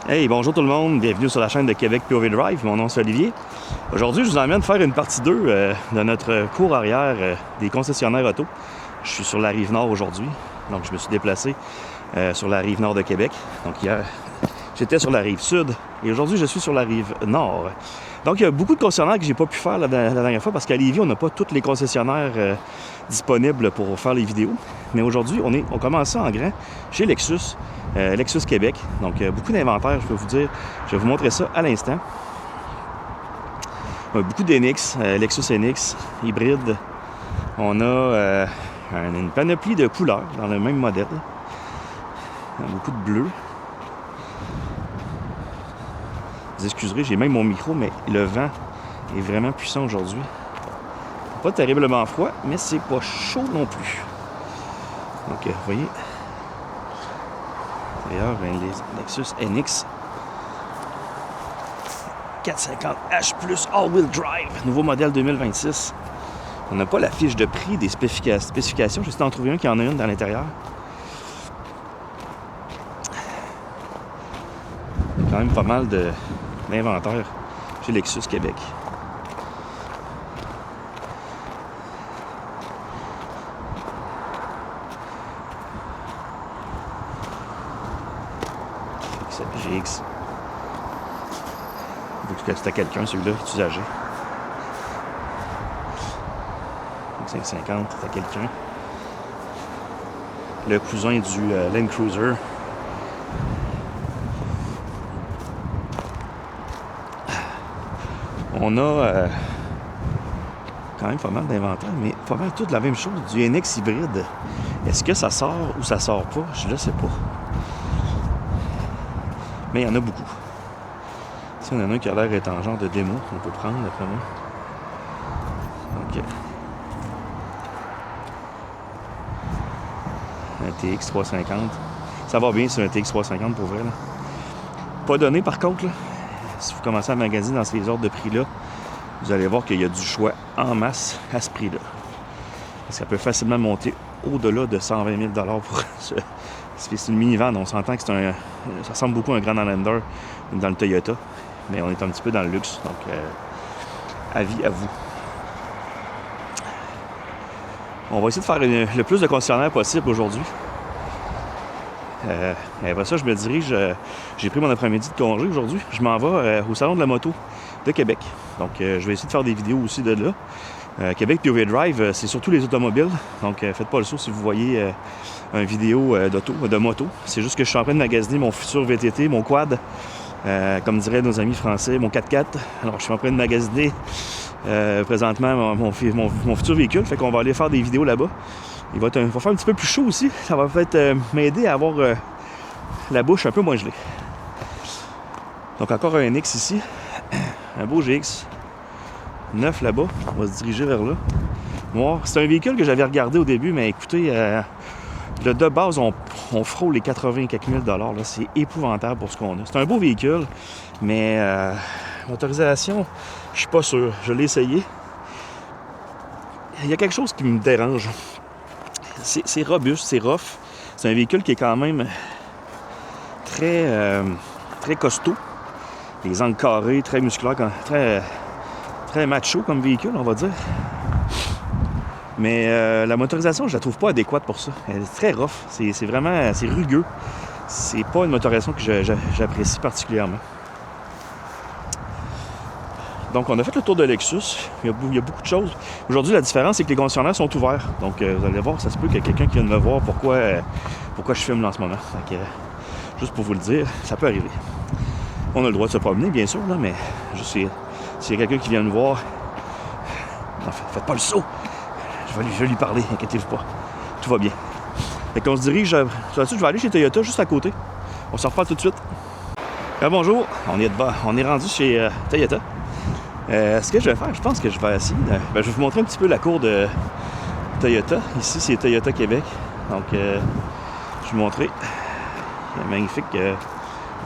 Hey, bonjour tout le monde, bienvenue sur la chaîne de Québec POV Drive, mon nom c'est Olivier. Aujourd'hui, je vous emmène faire une partie 2 de notre cours arrière des concessionnaires auto. Je suis sur la rive nord aujourd'hui, donc je me suis déplacé sur la rive nord de Québec. Donc hier, j'étais sur la rive sud et aujourd'hui, je suis sur la rive nord. Donc il y a beaucoup de concessionnaires que j'ai pas pu faire la dernière fois parce qu'à Lévis, on n'a pas tous les concessionnaires disponibles pour faire les vidéos. Mais aujourd'hui, on commence ça en grand chez Lexus. Lexus Québec, donc beaucoup d'inventaire, je peux vous dire. Je vais vous montrer ça à l'instant. Beaucoup d'NX, Lexus NX, hybride. On a une panoplie de couleurs dans le même modèle. Beaucoup de bleu. Vous excuserez, j'ai même mon micro, mais le vent est vraiment puissant aujourd'hui. Pas terriblement froid, mais c'est pas chaud non plus. Donc, vous voyez... D'ailleurs, les Lexus NX 450H Plus All-Wheel Drive, nouveau modèle 2026. On n'a pas la fiche de prix des spécifications. J'essaie d'en trouver un qui en a une dans l'intérieur. Il y a quand même pas mal d'inventaire chez Lexus Québec. GX. Donc c'était quelqu'un, celui-là, qui est usagé. 550, c'était quelqu'un. Le cousin du Land Cruiser. On a quand même pas mal d'inventaire, mais pas mal tout la même chose, du NX hybride. Est-ce que ça sort ou ça sort pas? Je ne sais pas. Mais il y en a beaucoup. Si on en a un qui a l'air d'être en genre de démo, on peut prendre, d'après moi. OK. Un TX 350. Ça va bien sur un TX 350 pour vrai. Là. Pas donné par contre. Là. Si vous commencez à magasiner dans ces ordres de prix-là, vous allez voir qu'il y a du choix en masse à ce prix-là. Ça peut facilement monter au-delà de 120 000 $ pour ce... C'est une minivan, on s'entend que ça ressemble beaucoup à un Grand Highlander dans le Toyota, mais on est un petit peu dans le luxe, donc avis à vous. On va essayer de faire le plus de concessionnaires possible aujourd'hui. Et après ça, je me dirige, j'ai pris mon après-midi de congé aujourd'hui, je m'en vais au Salon de la moto de Québec. Donc je vais essayer de faire des vidéos aussi de là. Québec POV Drive, c'est surtout les automobiles, donc faites pas le saut si vous voyez une vidéo de moto. C'est juste que je suis en train de magasiner mon futur VTT, mon quad, comme diraient nos amis français, mon 4x4. Alors je suis en train de magasiner présentement mon futur véhicule, fait qu'on va aller faire des vidéos là-bas. Il va faire un petit peu plus chaud aussi, ça va peut-être m'aider à avoir la bouche un peu moins gelée. Donc encore un NX ici, un beau GX 9 là-bas, on va se diriger vers là. Bon, c'est un véhicule que j'avais regardé au début, mais écoutez, de base, on frôle les 80 quelques mille $. C'est épouvantable pour ce qu'on a. C'est un beau véhicule, mais motorisation, je suis pas sûr. Je l'ai essayé. Il y a quelque chose qui me dérange. C'est robuste, c'est rough. C'est un véhicule qui est quand même très costaud. Les angles carrés, très musculaires, très macho comme véhicule, on va dire. Mais la motorisation, je la trouve pas adéquate pour ça. Elle est très rough. C'est vraiment... C'est rugueux. C'est pas une motorisation que j'apprécie particulièrement. Donc, on a fait le tour de Lexus. Il y a beaucoup de choses. Aujourd'hui, la différence, c'est que les concessionnaires sont ouverts. Donc, vous allez voir, ça se peut qu'il y ait quelqu'un qui vienne me voir pourquoi je filme là en ce moment. Donc, juste pour vous le dire, ça peut arriver. On a le droit de se promener, bien sûr, là, mais juste s'il y a quelqu'un qui vient me voir... Non, faites pas le saut! Je vais lui parler, inquiétez-vous pas. Tout va bien. Fait qu'on se dirige... je vais aller chez Toyota, juste à côté. On s'en reparle tout de suite. Bonjour, on est rendu chez Toyota. Ce que je vais faire, je pense que je vais essayer... je vais vous montrer un petit peu la cour de Toyota. Ici, c'est Toyota Québec. Donc, je vais vous montrer. Il y a un magnifique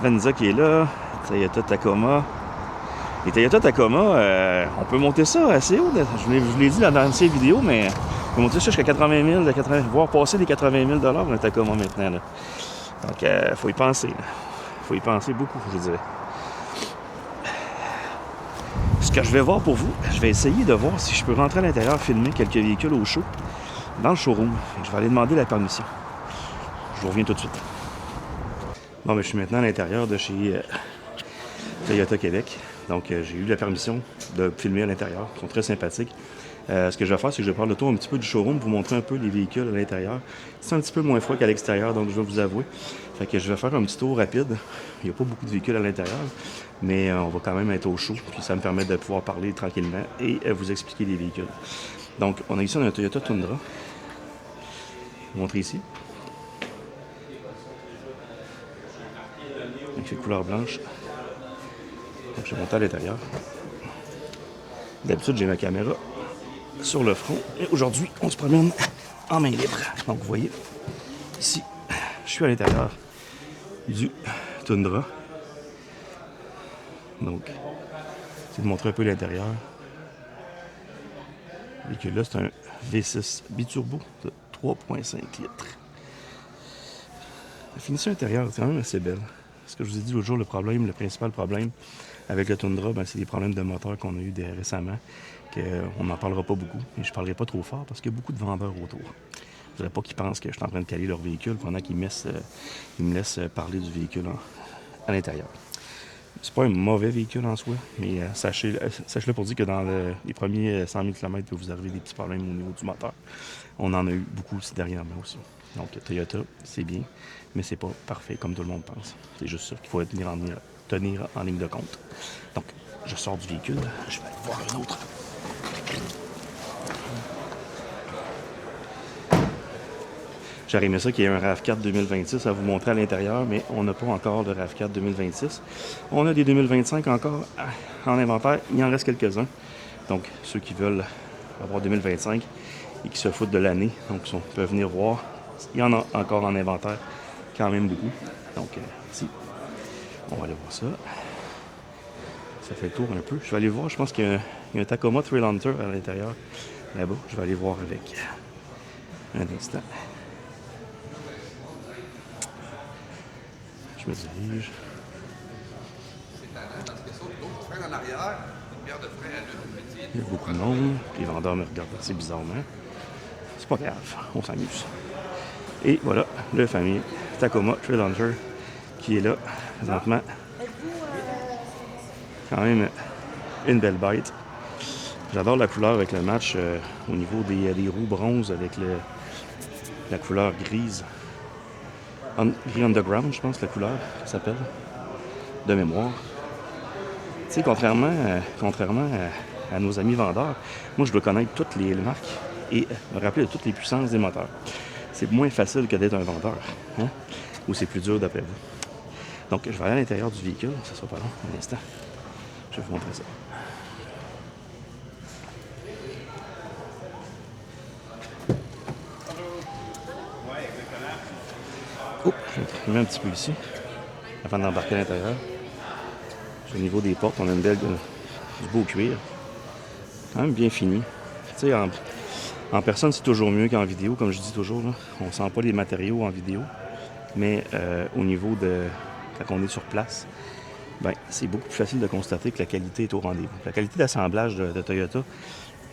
Venza qui est là. Toyota Tacoma. Les Toyota Tacoma, on peut monter ça assez haut. Je vous l'ai dit dans l'ancienne vidéo, mais on peut monter ça jusqu'à 80 000, voire passer les 80 000 $ un Tacoma maintenant. Là. Donc, il faut y penser. faut y penser beaucoup, je dirais. Ce que je vais voir pour vous, je vais essayer de voir si je peux rentrer à l'intérieur, filmer quelques véhicules au show, dans le showroom. Je vais aller demander la permission. Je vous reviens tout de suite. Bon, mais je suis maintenant à l'intérieur de chez Toyota Québec. Donc, j'ai eu la permission de filmer à l'intérieur. Ils sont très sympathiques. Ce que je vais faire, c'est que je vais prendre le tour un petit peu du showroom, vous montrer un peu les véhicules à l'intérieur. C'est un petit peu moins froid qu'à l'extérieur, donc je vais vous avouer. Fait que je vais faire un petit tour rapide. Il n'y a pas beaucoup de véhicules à l'intérieur, mais on va quand même être au chaud. Puis ça me permet de pouvoir parler tranquillement et vous expliquer les véhicules. Donc, on a ici un Toyota Tundra. Je vais vous montrer ici. Avec les couleurs blanches. Donc, je vais monter à l'intérieur. D'habitude, j'ai ma caméra sur le front. Et aujourd'hui, on se promène en main libre. Donc, vous voyez, ici, je suis à l'intérieur du Tundra. Donc, c'est de montrer un peu l'intérieur. Le véhicule-là, c'est un V6 biturbo de 3,5 litres. La finition intérieure, c'est quand même assez belle. Ce que je vous ai dit l'autre jour, le principal problème avec le Tundra, c'est les problèmes de moteur qu'on a eu récemment, qu'on n'en parlera pas beaucoup. Et je ne parlerai pas trop fort parce qu'il y a beaucoup de vendeurs autour. Je ne voudrais pas qu'ils pensent que je suis en train de caler leur véhicule pendant qu'ils me laissent parler du véhicule à l'intérieur. C'est pas un mauvais véhicule en soi, mais sachez-le pour dire que dans les premiers 100 000 km, vous arrivez des petits problèmes au niveau du moteur. On en a eu beaucoup aussi dernièrement aussi. Donc Toyota, c'est bien, mais c'est pas parfait comme tout le monde pense. C'est juste ça qu'il faut tenir en ligne de compte. Donc, je sors du véhicule, je vais aller voir un autre. J'aurais aimé ça qu'il y ait un RAV4 2026 à vous montrer à l'intérieur, mais on n'a pas encore de RAV4 2026. On a des 2025 encore en inventaire. Il en reste quelques-uns. Donc, ceux qui veulent avoir 2025 et qui se foutent de l'année, donc peuvent venir voir. Il y en a encore en inventaire, quand même beaucoup. Donc, ici, on va aller voir ça. Ça fait le tour un peu. Je vais aller voir, je pense qu'il y a un Tacoma Trail Hunter à l'intérieur. Là-bas, je vais aller voir avec. Un instant. Je me dirige. Il y a beaucoup de monde. Les vendeurs me regardent assez bizarrement. C'est pas grave, on s'amuse. Et voilà, le fameux Tacoma Trail Hunter qui est là, présentement. Quand même une belle bête. J'adore la couleur avec le match au niveau des roues bronze avec la couleur grise. Gris Underground, je pense, la couleur, ça s'appelle, de mémoire. Tu sais, contrairement à nos amis vendeurs, moi, je dois connaître toutes les marques et me rappeler de toutes les puissances des moteurs. C'est moins facile que d'être un vendeur, hein? Ou c'est plus dur d'après vous. Donc, je vais aller à l'intérieur du véhicule, ça sera pas long, un instant. Je vais vous montrer ça. Oh, je vais trimer un petit peu ici, avant d'embarquer à l'intérieur. Au niveau des portes, on a du beau cuir. Quand même bien fini. Tu sais, en personne, c'est toujours mieux qu'en vidéo, comme je dis toujours. Là. On ne sent pas les matériaux en vidéo. Mais au niveau de quand on est sur place, c'est beaucoup plus facile de constater que la qualité est au rendez-vous. La qualité d'assemblage de Toyota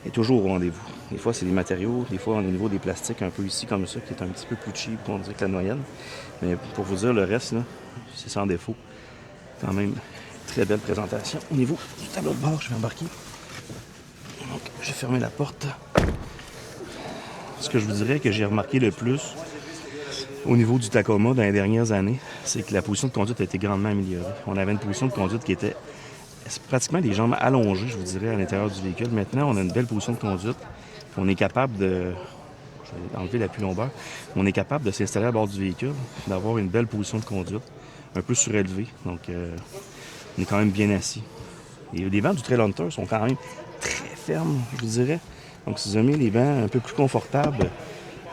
est toujours au rendez-vous. Des fois, c'est des matériaux, des fois, au niveau des plastiques, un peu ici, comme ça, qui est un petit peu plus cheap, on dirait que la moyenne. Mais pour vous dire, le reste, là, c'est sans défaut. Quand même, très belle présentation. Au niveau du tableau de bord, je vais embarquer. Donc, j'ai fermé la porte. Ce que je vous dirais que j'ai remarqué le plus au niveau du Tacoma dans les dernières années, c'est que la position de conduite a été grandement améliorée. On avait une position de conduite qui était pratiquement les jambes allongées, je vous dirais, à l'intérieur du véhicule. Maintenant, on a une belle position de conduite. On est capable de... Je vais enlever l'appui lombaire. On est capable de s'installer à bord du véhicule, d'avoir une belle position de conduite, un peu surélevée. Donc, on est quand même bien assis. Et les bancs du Trail Hunter sont quand même très fermes, je vous dirais. Donc, si vous aimez les bancs un peu plus confortables,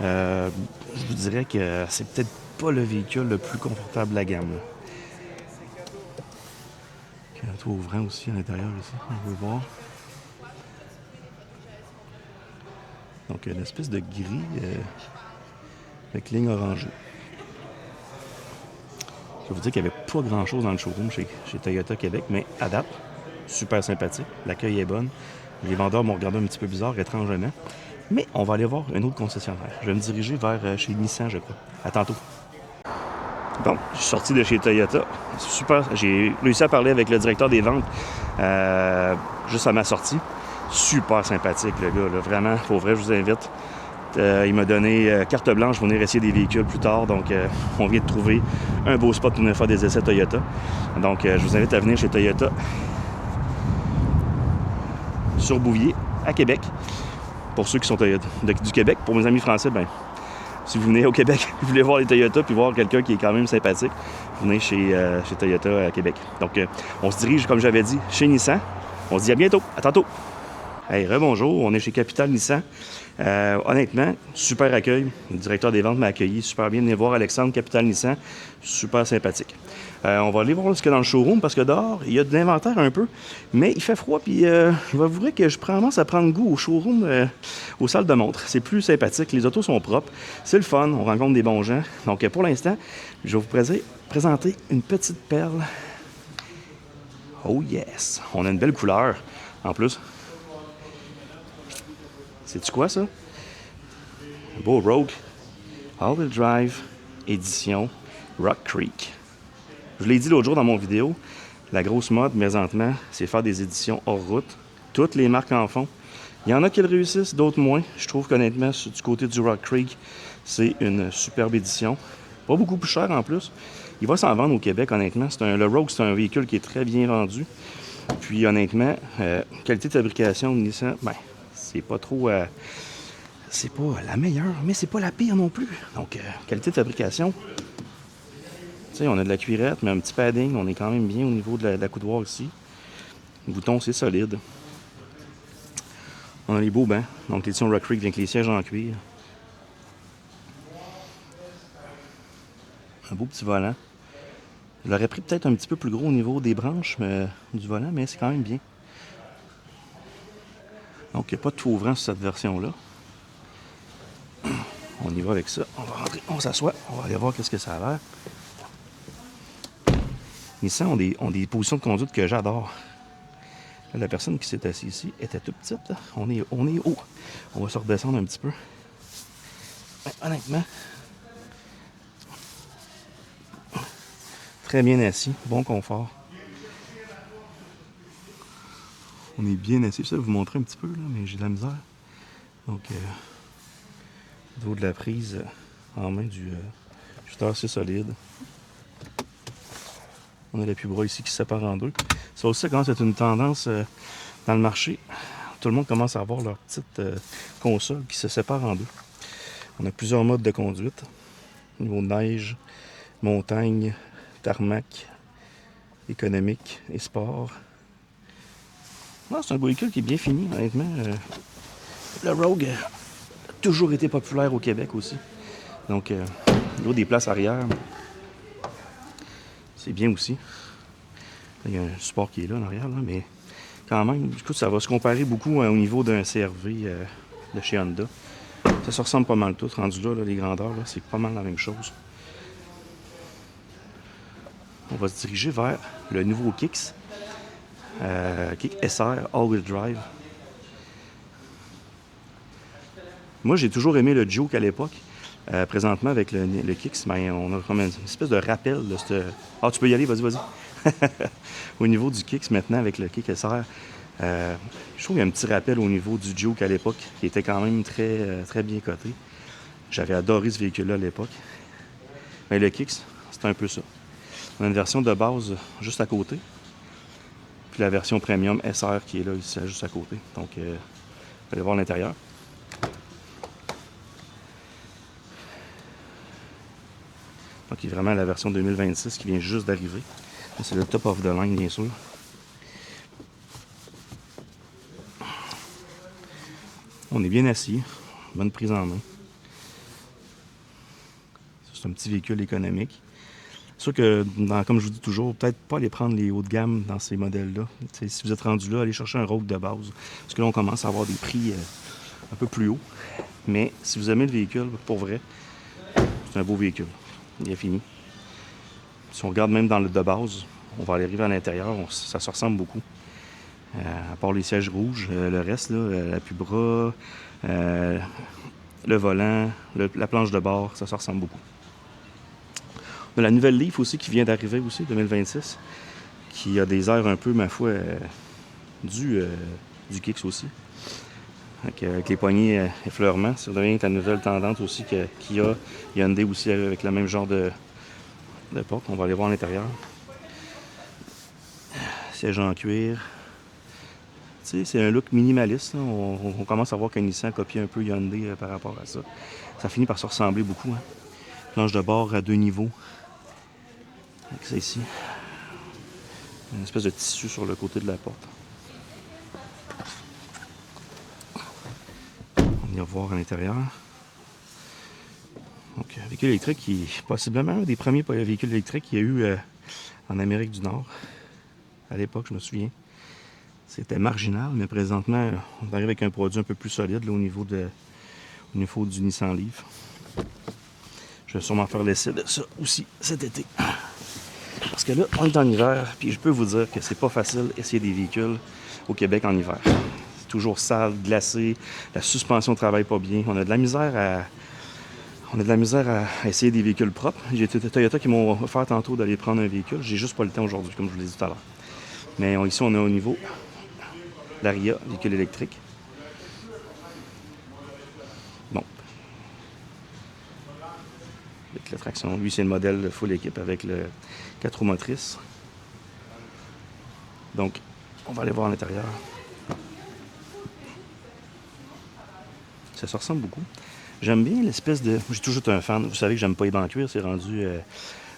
je vous dirais que c'est peut-être pas le véhicule le plus confortable de la gamme. Il y a un toit ouvrant aussi à l'intérieur ici, on peut voir. Donc, une espèce de gris avec ligne orangée. Je vais vous dire qu'il n'y avait pas grand-chose dans le showroom chez Toyota Québec, mais à date, super sympathique. L'accueil est bon. Les vendeurs m'ont regardé un petit peu bizarre, étrangement. Mais on va aller voir un autre concessionnaire. Je vais me diriger vers chez Nissan, je crois. À tantôt. Bon, je suis sorti de chez Toyota. Super. J'ai réussi à parler avec le directeur des ventes juste à ma sortie. Super sympathique, le gars. Là. Vraiment, pour vrai, je vous invite. Il m'a donné carte blanche pour venir essayer des véhicules plus tard. Donc, on vient de trouver un beau spot pour venir faire des essais Toyota. Donc, je vous invite à venir chez Toyota sur Bouvier, à Québec. Pour ceux qui sont du Québec. Pour mes amis français, ben, si vous venez au Québec, vous voulez voir les Toyota puis voir quelqu'un qui est quand même sympathique, venez chez Toyota à Québec. Donc, on se dirige, comme j'avais dit, chez Nissan. On se dit à bientôt. À tantôt. Hey, rebonjour. On est chez Capital Nissan. Honnêtement, super accueil. Le directeur des ventes m'a accueilli super bien. Venez voir Alexandre, Capital Nissan. Super sympathique. On va aller voir ce qu'il y a dans le showroom parce que dehors, il y a de l'inventaire un peu. Mais il fait froid. Puis je vais vous dire que je commence à prendre goût au showroom, aux salles de montre. C'est plus sympathique. Les autos sont propres. C'est le fun. On rencontre des bons gens. Donc pour l'instant, je vais vous présenter une petite perle. Oh yes! On a une belle couleur. En plus, c'est-tu quoi, ça? Un beau Rogue All-Wheel Drive édition Rock Creek. Je l'ai dit l'autre jour dans mon vidéo, la grosse mode, présentement, c'est faire des éditions hors route. Toutes les marques en font. Il y en a qui le réussissent, d'autres moins. Je trouve qu'honnêtement, du côté du Rock Creek, c'est une superbe édition. Pas beaucoup plus cher en plus. Il va s'en vendre au Québec, honnêtement. Le Rogue, c'est un véhicule qui est très bien vendu. Puis honnêtement, qualité de fabrication de Nissan, ben, c'est pas trop... c'est pas la meilleure, mais c'est pas la pire non plus. Donc, qualité de fabrication. Tu sais, on a de la cuirette, mais un petit padding. On est quand même bien au niveau de la coudoir ici. Le bouton, c'est solide. On a les beaux bancs. Donc, l'édition Rock Creek vient avec les sièges en cuir. Un beau petit volant. Je l'aurais pris peut-être un petit peu plus gros au niveau des branches du volant, mais c'est quand même bien. Donc, il n'y a pas de tout ouvrant sur cette version-là. On y va avec ça. On va rentrer, on s'assoit. On va aller voir qu'est-ce que ça a l'air. Nissan ont des positions de conduite que j'adore. Là, la personne qui s'est assise ici était toute petite. On est haut. On va se redescendre un petit peu. Mais, honnêtement, très bien assis. Bon confort. On est bien assis. Je vais vous montrer un petit peu, là, mais j'ai de la misère. Donc, au niveau de la prise en main du shooter, assez solide. On a l'appui-bras ici qui se sépare en deux. Ça aussi, ça commence à être une tendance dans le marché. Tout le monde commence à avoir leur petite console qui se sépare en deux. On a plusieurs modes de conduite. Au niveau de neige, montagne, tarmac, économique et sport. C'est un véhicule qui est bien fini, honnêtement. Le Rogue a toujours été populaire au Québec aussi. Donc, au niveau des places arrière, c'est bien aussi. Là, il y a un support qui est là en arrière, là, mais quand même, du coup, ça va se comparer beaucoup au niveau d'un CR-V de chez Honda. Ça se ressemble pas mal tout. Rendu là, les grandeurs, là, c'est pas mal la même chose. On va se diriger vers le nouveau Kicks. Kick SR All-Wheel Drive. Moi, j'ai toujours aimé le Juke à l'époque. Présentement, avec le Kicks, ben, on a comme une espèce de rappel de cette... Ah, tu peux y aller, vas-y. Au niveau du Kicks, maintenant, avec le Kick SR, je trouve qu'il y a un petit rappel au niveau du Juke à l'époque, qui était quand même très, très bien coté. J'avais adoré ce véhicule-là à l'époque. Mais le Kicks, c'est un peu ça. On a une version de base juste à côté. Puis la version Premium SR qui est là, ici, juste à côté. Donc, on va aller voir l'intérieur. Donc, il y a vraiment la version 2026 qui vient juste d'arriver. C'est le top of the line, bien sûr. On est bien assis. Bonne prise en main. C'est un petit véhicule économique. C'est sûr que, comme je vous dis toujours, peut-être pas aller prendre les hauts de gamme dans ces modèles-là. T'sais, si vous êtes rendu là, allez chercher un Rogue de base. Parce que là, on commence à avoir des prix un peu plus hauts. Mais si vous aimez le véhicule, pour vrai, c'est un beau véhicule. Il est fini. Si on regarde même dans le de base, on va aller arriver à l'intérieur, ça se ressemble beaucoup. À part les sièges rouges, le reste, là, l'appui-bras, le volant, la planche de bord, ça se ressemble beaucoup. On a la nouvelle Leaf aussi qui vient d'arriver aussi, 2026, qui a des airs un peu, ma foi, du Kicks aussi. Avec les poignées effleurements, ça devient la nouvelle tendance aussi qu'il y a. Hyundai aussi avec le même genre de porte. On va aller voir à l'intérieur. Siège en cuir. Tu sais, c'est un look minimaliste. On commence à voir qu'un Nissan copie un peu Hyundai par rapport à ça. Ça finit par se ressembler beaucoup. Hein. Planche de bord à 2 niveaux. Avec ça ici. Une espèce de tissu sur le côté de la porte. On va voir à l'intérieur. Donc, véhicule électrique qui est possiblement un des premiers véhicules électriques qu'il y a eu en Amérique du Nord. À l'époque, je me souviens. C'était marginal, mais présentement, on arrive avec un produit un peu plus solide là, au niveau du Nissan Leaf. Je vais sûrement faire l'essai de ça aussi cet été. Parce que là, on est en hiver, puis je peux vous dire que c'est pas facile d'essayer des véhicules au Québec en hiver. C'est toujours sale, glacé, la suspension ne travaille pas bien. On a de la misère à essayer des véhicules propres. J'ai Toyota qui m'ont offert tantôt d'aller prendre un véhicule. J'ai juste pas le temps aujourd'hui, comme je vous l'ai dit tout à l'heure. Mais ici, on est au niveau l'Aria, véhicule électrique. Bon. Avec la traction. Lui, c'est le modèle full équipe avec le 4 roues motrices. Donc, on va aller voir à l'intérieur. Ça se ressemble beaucoup. J'aime bien l'espèce de... J'ai toujours été un fan. Vous savez que j'aime pas les bancs en cuir, c'est rendu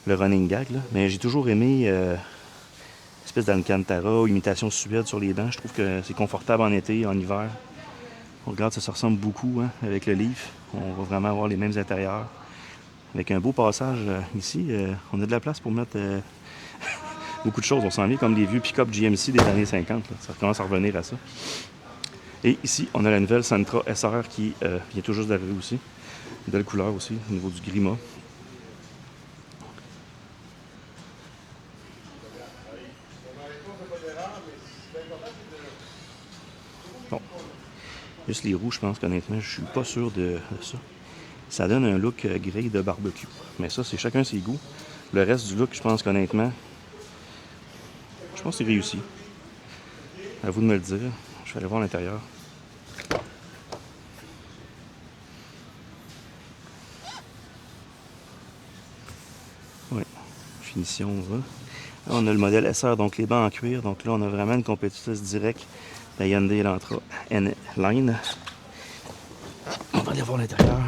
le running gag. Là. Mais j'ai toujours aimé l'espèce d'Alcantara ou imitation suède sur les bancs. Je trouve que c'est confortable en été, en hiver. On regarde, ça se ressemble beaucoup hein, avec le Leaf. On va vraiment avoir les mêmes intérieurs. Avec un beau passage ici, on a de la place pour mettre beaucoup de choses. On s'en vient comme les vieux pick-up GMC des années 50. Là. Ça commence à revenir à ça. Et ici, on a la nouvelle Sentra SR qui vient tout juste d'arriver aussi. Une belle couleur aussi, au niveau du Grima. Bon. Juste les roues, je pense qu'honnêtement, je suis pas sûr de ça. Ça donne un look grille de barbecue. Mais ça, c'est chacun ses goûts. Le reste du look, je pense qu'honnêtement, je pense que c'est réussi. À vous de me le dire. Je vais aller voir l'intérieur. Oui, finition, on va. Là, on a le modèle SR, donc les bancs en cuir. Donc là, on a vraiment une compétitrice directe. La Hyundai Elantra N-Line. On va aller voir l'intérieur.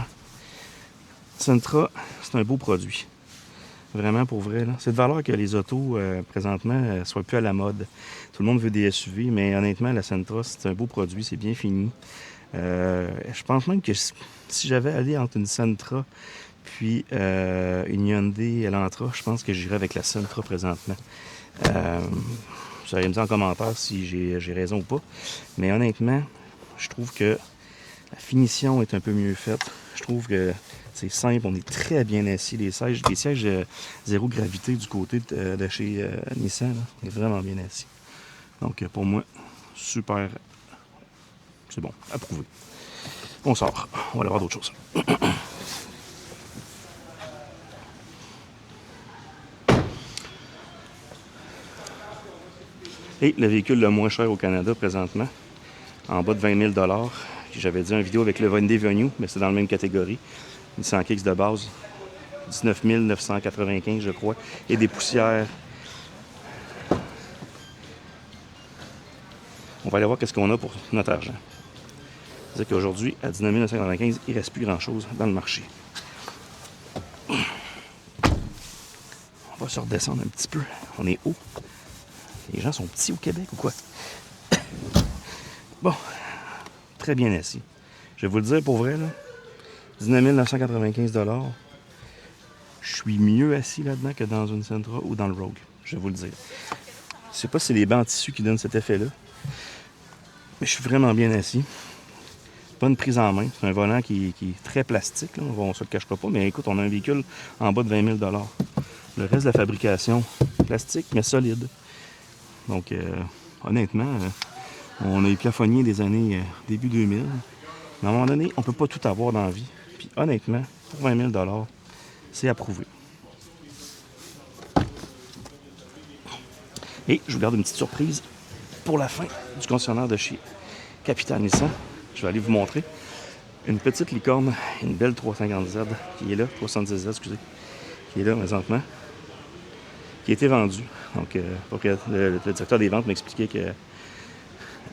Sentra, c'est un beau produit. Vraiment, pour vrai. C'est de valeur que les autos, présentement, soient plus à la mode. Tout le monde veut des SUV, mais honnêtement, la Sentra, c'est un beau produit. C'est bien fini. Je pense même que si j'avais allé entre une Sentra puis une Hyundai Elantra, je pense que j'irais avec la Sentra présentement. Vous allez me dire en commentaire si j'ai raison ou pas. Mais honnêtement, je trouve que la finition est un peu mieux faite. Je trouve que c'est simple, on est très bien assis. Les sièges zéro gravité du côté de chez Nissan, là, on est vraiment bien assis. Donc pour moi, super. C'est bon, approuvé. On sort, on va aller voir d'autres choses. Et le véhicule le moins cher au Canada présentement, en bas de 20 000 $. J'avais dit une vidéo avec le Hyundai Venue, mais c'est dans la même catégorie. Nissan Kicks de base, 19 995 je crois, et des poussières. On va aller voir qu'est-ce qu'on a pour notre argent. C'est-à-dire qu'aujourd'hui, à 19 995, il ne reste plus grand-chose dans le marché. On va se redescendre un petit peu. On est haut. Les gens sont petits au Québec ou quoi? Bon, très bien assis. Je vais vous le dire pour vrai, là. 19 995 $. Je suis mieux assis là-dedans que dans une Sentra ou dans le Rogue. Je vais vous le dire. Je sais pas si c'est les bancs en tissu qui donnent cet effet-là. Mais je suis vraiment bien assis. Pas une prise en main. C'est un volant qui est très plastique. Là. On ne se le cachera pas. Mais écoute, on a un véhicule en bas de 20 000 $. Le reste de la fabrication, plastique, mais solide. Donc, honnêtement, on a eu plafonnier des années début 2000. Mais à un moment donné, on ne peut pas tout avoir dans la vie. Puis honnêtement, pour 20 000 $, c'est approuvé. Et je vous garde une petite surprise pour la fin du concessionnaire de chez Capital Nissan. Je vais aller vous montrer une petite licorne, une belle 350Z qui est là, 310Z, excusez, qui est là présentement, qui a été vendue. Donc, le directeur des ventes m'expliquait qu'il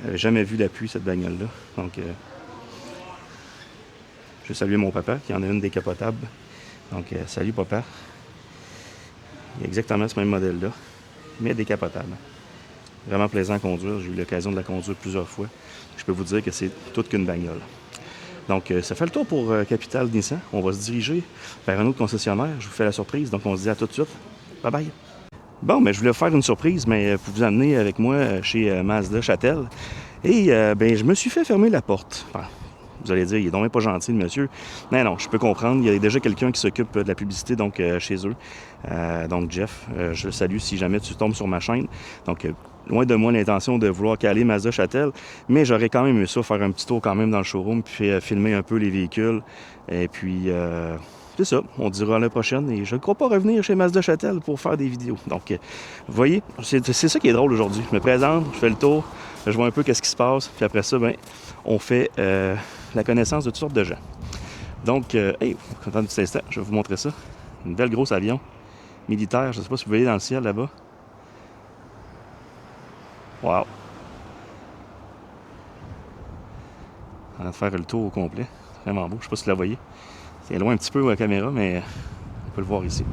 n'avait jamais vu d'appui cette bagnole-là. Donc, je salue mon papa qui en a une décapotable. Donc, salut papa. Il y a exactement ce même modèle-là, mais décapotable. Vraiment plaisant à conduire. J'ai eu l'occasion de la conduire plusieurs fois. Je peux vous dire que c'est toute qu'une bagnole. Donc, ça fait le tour pour Capital Nissan. On va se diriger vers un autre concessionnaire. Je vous fais la surprise. Donc, on se dit à tout de suite. Bye bye. Bon, mais je voulais vous faire une surprise, mais pour vous amener avec moi chez Mazda Châtel. Et je me suis fait fermer la porte. Enfin, vous allez dire, il est donc même pas gentil, le monsieur. Non, je peux comprendre. Il y a déjà quelqu'un qui s'occupe de la publicité donc chez eux. Donc, Jeff, je le salue si jamais tu tombes sur ma chaîne. Donc, loin de moi l'intention de vouloir caler Mazda Châtel, mais j'aurais quand même eu ça, faire un petit tour quand même dans le showroom, puis filmer un peu les véhicules. Et puis, c'est ça, on dira l'année prochaine. Et je ne crois pas revenir chez Mazda Châtel pour faire des vidéos. Donc, vous voyez, c'est ça qui est drôle aujourd'hui. Je me présente, je fais le tour, je vois un peu qu'est-ce qui se passe, puis après ça, on fait la connaissance de toutes sortes de gens. Donc, hey, content de cet instant, je vais vous montrer ça. Une belle grosse avion militaire, je ne sais pas si vous voyez dans le ciel là-bas. Wow! On va faire le tour au complet. Vraiment beau, je ne sais pas si vous la voyez. C'est loin un petit peu à la caméra, mais on peut le voir ici.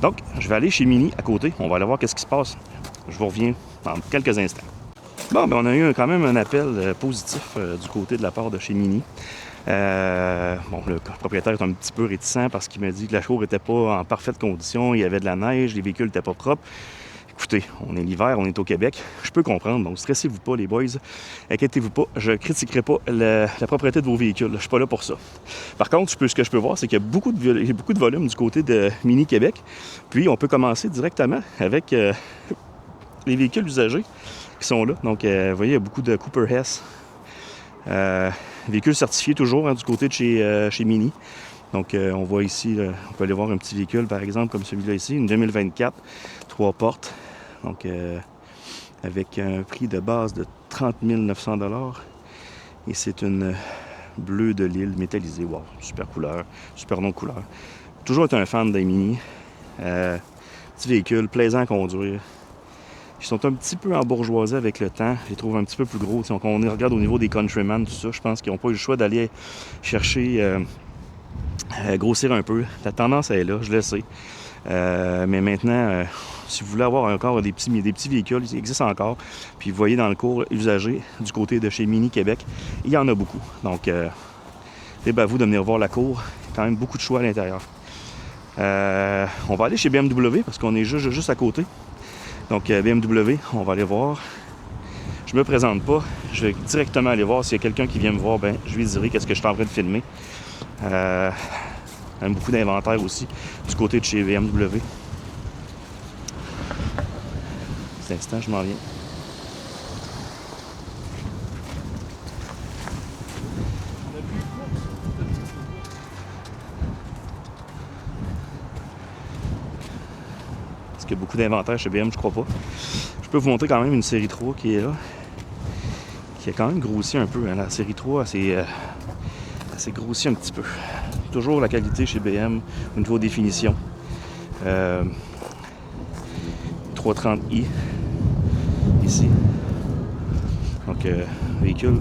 Donc, je vais aller chez Mini à côté. On va aller voir qu'est-ce qui se passe. Je vous reviens dans quelques instants. Bon, on a eu quand même un appel positif du côté de la part de chez Mini. Le propriétaire est un petit peu réticent parce qu'il m'a dit que la cour n'était pas en parfaite condition. Il y avait de la neige, les véhicules n'étaient pas propres. Écoutez, on est l'hiver, on est au Québec. Je peux comprendre, donc stressez-vous pas, les boys. Inquiétez-vous pas, je ne critiquerai pas la propriété de vos véhicules. Je ne suis pas là pour ça. Par contre, ce que je peux voir, c'est qu'il y a beaucoup de volume du côté de Mini Québec. Puis, on peut commencer directement avec les véhicules usagés qui sont là. Donc, vous voyez, il y a beaucoup de Cooper Hess. Véhicules certifiés toujours du côté de chez Mini. Donc, on voit ici, on peut aller voir un petit véhicule, par exemple, comme celui-là ici, une 2024, 3 portes. Donc, avec un prix de base de 30 900 $. Et c'est une bleue de Lille métallisée. Wow, super couleur, super nom de couleur. Toujours été un fan des Mini. Petit véhicule, plaisant à conduire. Ils sont un petit peu embourgeoisés avec le temps. Je les trouve un petit peu plus gros. Quand on regarde au niveau des Countryman, tout ça, je pense qu'ils n'ont pas eu le choix d'aller chercher... grossir un peu. La tendance elle est là, je le sais. Mais maintenant, si vous voulez avoir encore des petits véhicules, ils existent encore. Puis vous voyez dans le cours usagé du côté de chez Mini Québec, il y en a beaucoup. Donc, libre à vous de venir voir la cour. Il y a quand même beaucoup de choix à l'intérieur. On va aller chez BMW parce qu'on est juste à côté. Donc, BMW, on va aller voir. Je me présente pas. Je vais directement aller voir s'il y a quelqu'un qui vient me voir. Je lui dirai qu'est-ce que je suis en train de filmer. Même beaucoup d'inventaire aussi du côté de chez BMW. Cet instant, je m'en viens. Est-ce qu'il y a beaucoup d'inventaire chez BMW? Je crois pas. Je peux vous montrer quand même une série 3 qui est là. Qui a quand même grossi un peu. La série 3, elle s'est grossi un petit peu. Toujours la qualité chez BM au niveau définition. 330i ici. Donc, véhicule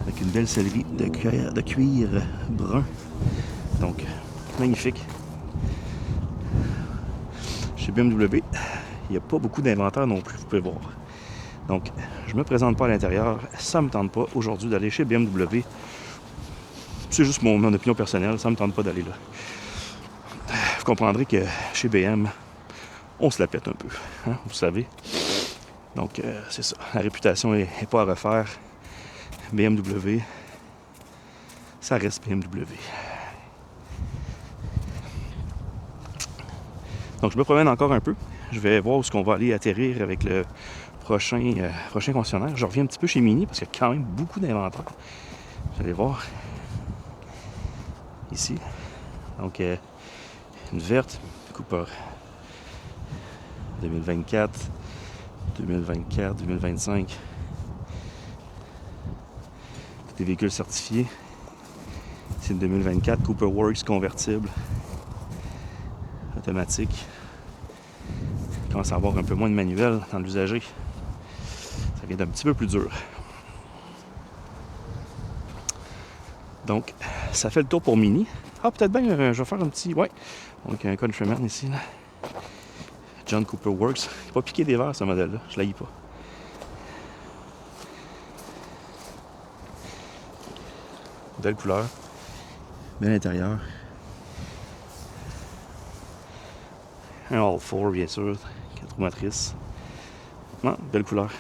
avec une belle sellerie de cuir brun. Donc, magnifique. Chez BMW, il n'y a pas beaucoup d'inventaire non plus, vous pouvez voir. Donc, je ne me présente pas à l'intérieur. Ça ne me tente pas aujourd'hui d'aller chez BMW. C'est juste mon opinion personnelle, ça ne me tente pas d'aller là. Vous comprendrez que chez BM, on se la pète un peu, hein, vous savez. Donc, c'est ça. La réputation n'est pas à refaire. BMW, ça reste BMW. Donc je me promène encore un peu. Je vais voir où est-ce qu'on va aller atterrir avec le prochain concessionnaire. Je reviens un petit peu chez Mini parce qu'il y a quand même beaucoup d'inventaire. Vous allez voir ici. Donc une verte, Cooper 2024, 2024, 2025. Tous des véhicules certifiés. C'est une 2024 Cooper Works convertible. Automatique. Il commence à avoir un peu moins de manuel dans l'usager. Ça va être un petit peu plus dur. Donc, ça fait le tour pour Mini. Ah, peut-être bien, je vais faire un petit... Ouais. Donc, un Countryman ici, là. John Cooper Works. Il n'est pas piqué des verres, ce modèle-là. Je ne l'haïs pas. Belle couleur. Bel intérieur. Un All-4, bien sûr. 4 roues motrices. Non, belle couleur.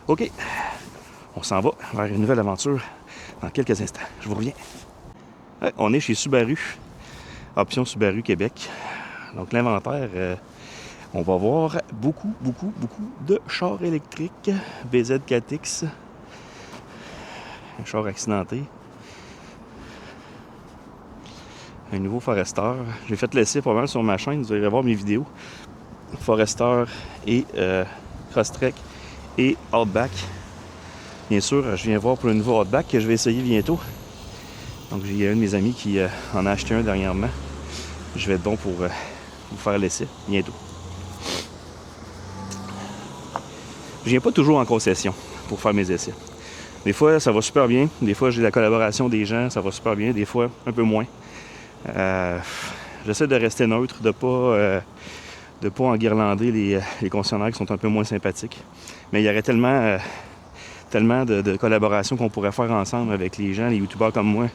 OK. On s'en va vers une nouvelle aventure dans quelques instants. Je vous reviens. Ouais, on est chez Subaru. Option Subaru Québec. Donc l'inventaire, on va voir beaucoup de chars électriques. BZ4X. Un char accidenté. Un nouveau Forester. J'ai fait l'essai pas mal sur ma chaîne. Vous irez voir mes vidéos. Forester et Crosstrek et Outback. Bien sûr, je viens voir pour le nouveau Outback que je vais essayer bientôt. Donc j'ai un de mes amis qui en a acheté un dernièrement. Je vais être bon pour vous faire l'essai bientôt. Je viens pas toujours en concession pour faire mes essais. Des fois, ça va super bien. Des fois, j'ai la collaboration des gens, ça va super bien. Des fois, un peu moins. J'essaie de rester neutre, de pas enguirlander les concessionnaires qui sont un peu moins sympathiques. Mais il y aurait tellement de collaborations qu'on pourrait faire ensemble avec les gens, les youtubeurs comme moi,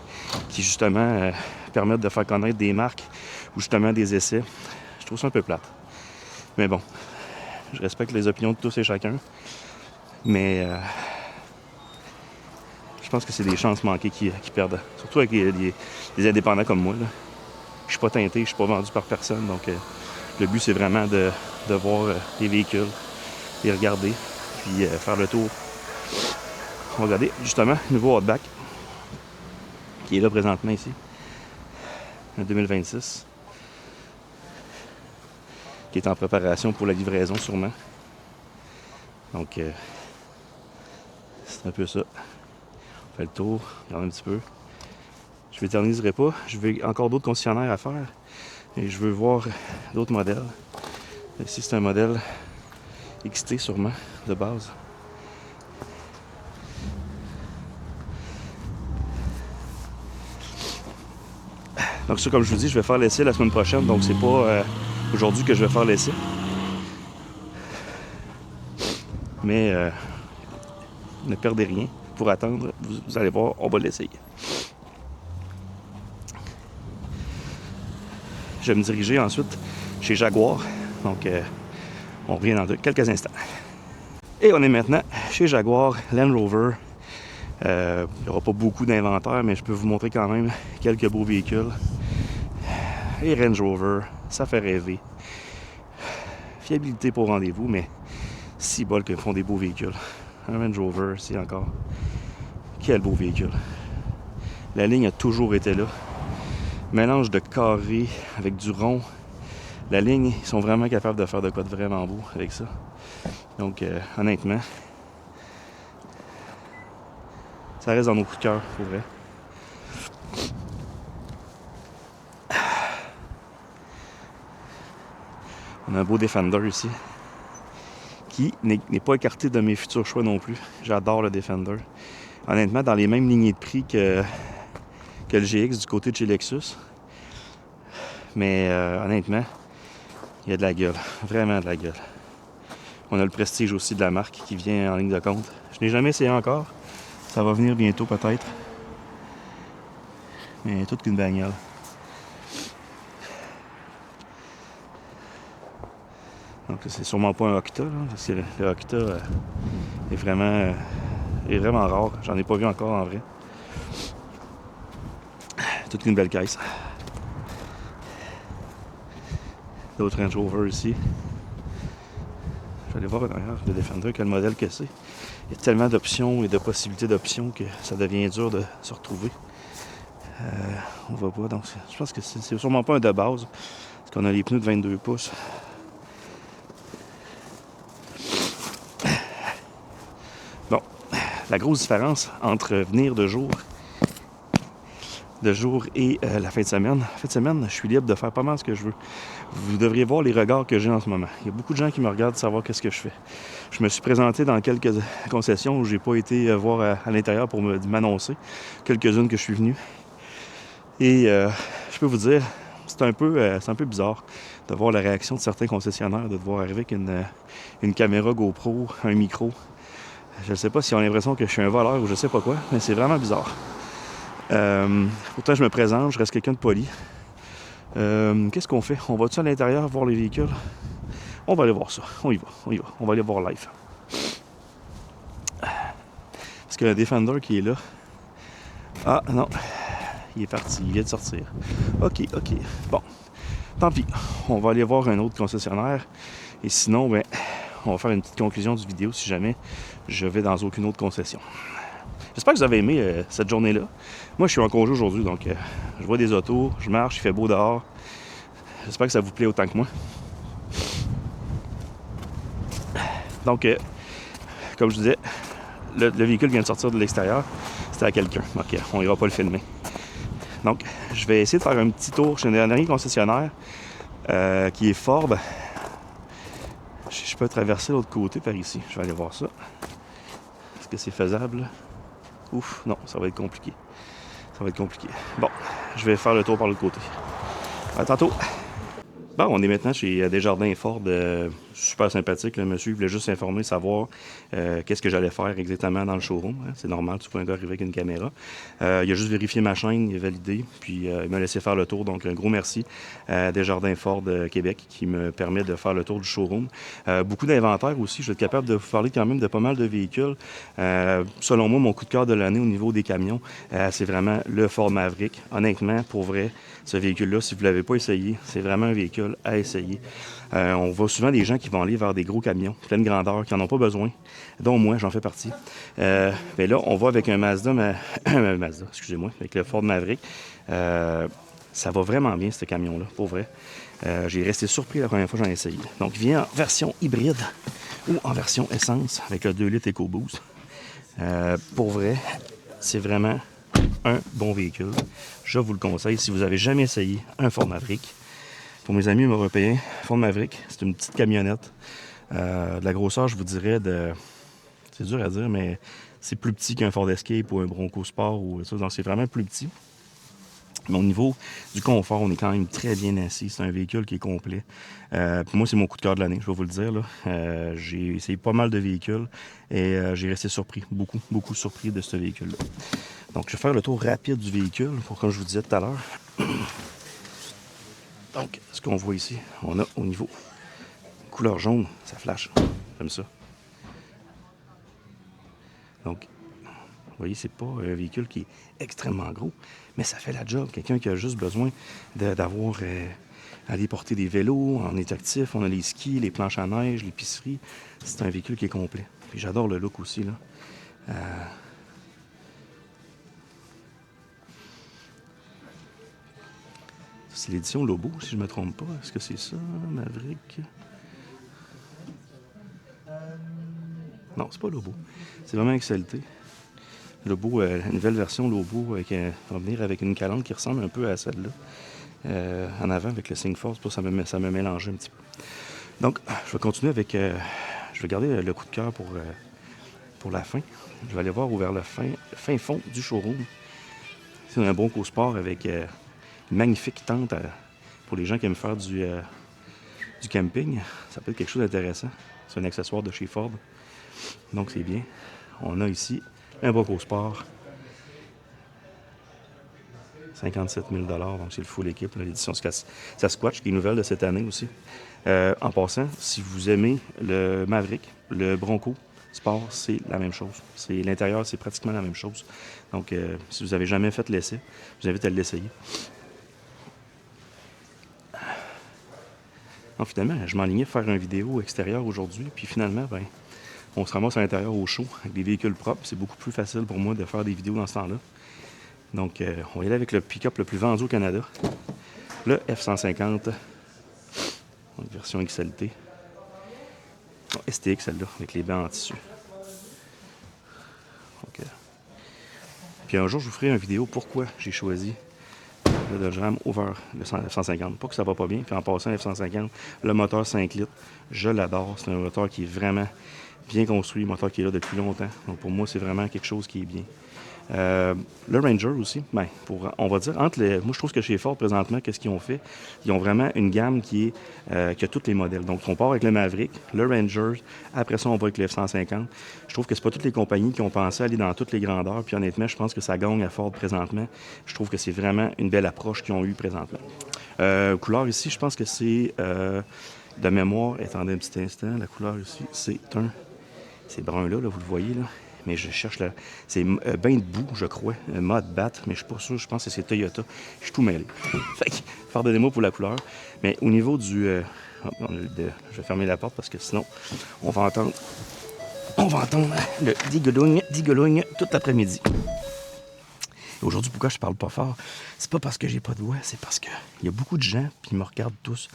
qui justement permettent de faire connaître des marques ou justement des essais. Je trouve ça un peu plate. Mais bon, je respecte les opinions de tous et chacun. Mais je pense que c'est des chances manquées qui perdent. Surtout avec les indépendants comme moi, là. Je suis pas teinté, je suis pas vendu par personne. Donc le but, c'est vraiment de voir les véhicules, les regarder, puis faire le tour. On va regarder justement le nouveau Outback qui est là présentement ici, en 2026, qui est en préparation pour la livraison sûrement. Donc c'est un peu ça. On fait le tour, regarde un petit peu. Je m'éterniserai pas, je veux encore d'autres concessionnaires à faire et je veux voir d'autres modèles. Ici c'est un modèle XT sûrement de base. Donc ça, comme je vous dis, je vais faire l'essai la semaine prochaine, donc c'est pas aujourd'hui que je vais faire l'essai. Mais ne perdez rien pour attendre, vous allez voir, on va l'essayer. Je vais me diriger ensuite chez Jaguar, donc on revient dans quelques instants. Et on est maintenant chez Jaguar Land Rover. Il n'y aura pas beaucoup d'inventaire, mais je peux vous montrer quand même quelques beaux véhicules. Et Range Rover, ça fait rêver. Fiabilité pour rendez-vous, mais si bol qu'ils font des beaux véhicules. Un Range Rover, c'est encore. Quel beau véhicule. La ligne a toujours été là. Mélange de carré avec du rond. La ligne, ils sont vraiment capables de faire de quoi de vraiment beau avec ça. Donc, honnêtement, ça reste dans nos coups de cœur, pour vrai. On a un beau Defender ici, qui n'est pas écarté de mes futurs choix non plus. J'adore le Defender. Honnêtement, dans les mêmes lignées de prix que le GX du côté de chez Lexus. Mais honnêtement, il y a de la gueule. Vraiment de la gueule. On a le Prestige aussi de la marque qui vient en ligne de compte. Je n'ai jamais essayé encore. Ça va venir bientôt peut-être. Mais toute qu'une bagnole. Donc c'est sûrement pas un Octa, là, parce que le Octa est vraiment rare. J'en ai pas vu encore en vrai. Toute une belle caisse. L'autre Range Rover ici. Je vais aller voir derrière le Defender, quel modèle que c'est. Il y a tellement d'options et de possibilités d'options que ça devient dur de se retrouver. On va pas, donc je pense que c'est sûrement pas un de base, parce qu'on a les pneus de 22 pouces. Bon, la grosse différence entre venir de jour et la fin de semaine. La fin de semaine, je suis libre de faire pas mal ce que je veux. Vous devriez voir les regards que j'ai en ce moment. Il y a beaucoup de gens qui me regardent savoir qu'est-ce que je fais. Je me suis présenté dans quelques concessions où j'ai pas été voir à l'intérieur pour m'annoncer. Quelques-unes que je suis venu. Et je peux vous dire, c'est un peu bizarre de voir la réaction de certains concessionnaires, de devoir arriver avec une caméra GoPro, un micro. Je ne sais pas s'ils ont l'impression que je suis un voleur ou je sais pas quoi, mais c'est vraiment bizarre. Pourtant, je me présente, je reste quelqu'un de poli. Qu'est-ce qu'on fait? On va-tu à l'intérieur voir les véhicules? On va aller voir ça. On y va. On va aller voir live. Parce que le Defender qui est là... Ah, non. Il est parti. Il vient de sortir. OK. Bon. Tant pis. On va aller voir un autre concessionnaire. Et sinon, ben, on va faire une petite conclusion du vidéo si jamais je vais dans aucune autre concession. J'espère que vous avez aimé cette journée-là. Moi, je suis en congé aujourd'hui, donc je vois des autos, je marche, il fait beau dehors. J'espère que ça vous plaît autant que moi. Donc, comme je disais, le véhicule vient de sortir de l'extérieur. C'était à quelqu'un. OK, on ira pas le filmer. Donc, je vais essayer de faire un petit tour chez un dernier concessionnaire qui est Ford. Je peux traverser l'autre côté par ici. Je vais aller voir ça. Est-ce que c'est faisable? Ouf, non, ça va être compliqué. Bon, je vais faire le tour par l'autre côté. À tantôt. Bon, on est maintenant chez Desjardins Ford. Super sympathique, le monsieur. Il voulait juste s'informer, savoir qu'est-ce que j'allais faire exactement dans le showroom. Hein. C'est normal, tu peux un gars arriver avec une caméra. Il a juste vérifié ma chaîne, il a validé, puis il m'a laissé faire le tour. Donc, un gros merci à Desjardins Ford Québec qui me permet de faire le tour du showroom. Beaucoup d'inventaire aussi. Je vais être capable de vous parler quand même de pas mal de véhicules. Selon moi, mon coup de cœur de l'année au niveau des camions, c'est vraiment le Ford Maverick. Honnêtement, pour vrai, ce véhicule-là, si vous ne l'avez pas essayé, c'est vraiment un véhicule à essayer. On voit souvent des gens qui vont aller vers des gros camions, pleine grandeur, qui n'en ont pas besoin, dont moi, j'en fais partie. Mais là, on va avec un Mazda, excusez-moi, avec le Ford Maverick. Ça va vraiment bien, ce camion-là, pour vrai. J'ai resté surpris la première fois que j'en ai essayé. Donc, il vient en version hybride ou en version essence, avec le 2 litres EcoBoost. Pour vrai, c'est vraiment un bon véhicule. Je vous le conseille si vous n'avez jamais essayé un Ford Maverick. Pour mes amis européens, Ford Maverick, c'est une petite camionnette. De la grosseur, je vous dirais, c'est dur à dire, mais c'est plus petit qu'un Ford Escape ou un Bronco Sport ou ça. Donc, c'est vraiment plus petit. Mais au niveau du confort, on est quand même très bien assis. C'est un véhicule qui est complet. Pour moi, c'est mon coup de cœur de l'année, je vais vous le dire. Là. J'ai essayé pas mal de véhicules et j'ai resté surpris, beaucoup surpris de ce véhicule-là. Donc, je vais faire le tour rapide du véhicule, comme je vous disais tout à l'heure. Donc, ce qu'on voit ici, on a au niveau couleur jaune, ça flash. J'aime ça. Donc, vous voyez, c'est pas un véhicule qui est extrêmement gros, mais ça fait la job. Quelqu'un qui a juste besoin d'avoir aller porter des vélos, on est actif, on a les skis, les planches à neige, l'épicerie. C'est un véhicule qui est complet. Puis j'adore le look aussi, là. C'est l'édition Lobo, si je ne me trompe pas. Est-ce que c'est ça, Maverick? Non, c'est pas Lobo. C'est vraiment XLT. Lobo, la nouvelle version Lobo va venir avec une calandre qui ressemble un peu à celle-là. En avant avec le Sigforce, ça me mélange un petit peu. Donc, je vais continuer avec... je vais garder le coup de cœur pour la fin. Je vais aller voir vers le fin fond du showroom. C'est un Bronco Sport avec... une magnifique tente pour les gens qui aiment faire du camping. Ça peut être quelque chose d'intéressant. C'est un accessoire de chez Ford. Donc, c'est bien. On a ici un Bronco Sport. 57 000 $. Donc, c'est le full équipe. L'édition Sasquatch, qui est nouvelle de cette année aussi. En passant, si vous aimez le Maverick, le Bronco Sport, c'est la même chose. L'intérieur, c'est pratiquement la même chose. Donc, si vous n'avez jamais fait l'essai, je vous invite à l'essayer. finalement, je m'enlignais faire une vidéo extérieure aujourd'hui, puis finalement, ben, on se ramasse à l'intérieur au chaud, avec des véhicules propres. C'est beaucoup plus facile pour moi de faire des vidéos dans ce temps-là. Donc, on va y aller avec le pick-up le plus vendu au Canada, le F-150, donc version XLT. Oh, STX, celle-là, avec les bancs en tissu. Donc, puis un jour, je vous ferai une vidéo pourquoi j'ai choisi le Dodge Ram over le F-150. Pas que ça va pas bien. Puis en passant, F-150, le moteur 5 litres, je l'adore. C'est un moteur qui est vraiment bien construit, un moteur qui est là depuis longtemps. Donc pour moi, c'est vraiment quelque chose qui est bien. Le Ranger aussi, ben, on va dire, moi je trouve que chez Ford présentement, qu'est-ce qu'ils ont fait? Ils ont vraiment une gamme qui a tous les modèles. Donc on part avec le Maverick, le Ranger, après ça on va avec le F-150. Je trouve que c'est pas toutes les compagnies qui ont pensé aller dans toutes les grandeurs, puis honnêtement, je pense que ça gagne à Ford présentement. Je trouve que c'est vraiment une belle approche qu'ils ont eue présentement. Couleur ici, je pense que c'est de mémoire, attendez un petit instant, la couleur ici, c'est brun là, vous le voyez là. Mais je cherche là. C'est bain de boue, je crois. Mode bat, mais je suis pas sûr. Je pense que c'est Toyota. Je suis tout mêlé. Fait que, pardonnez-moi pour la couleur. Mais au niveau du. Je vais fermer la porte parce que sinon, on va entendre le digoulougne tout l'après-midi. Aujourd'hui, pourquoi je parle pas fort? C'est pas parce que j'ai pas de voix, c'est parce qu'il y a beaucoup de gens qui me regardent tous.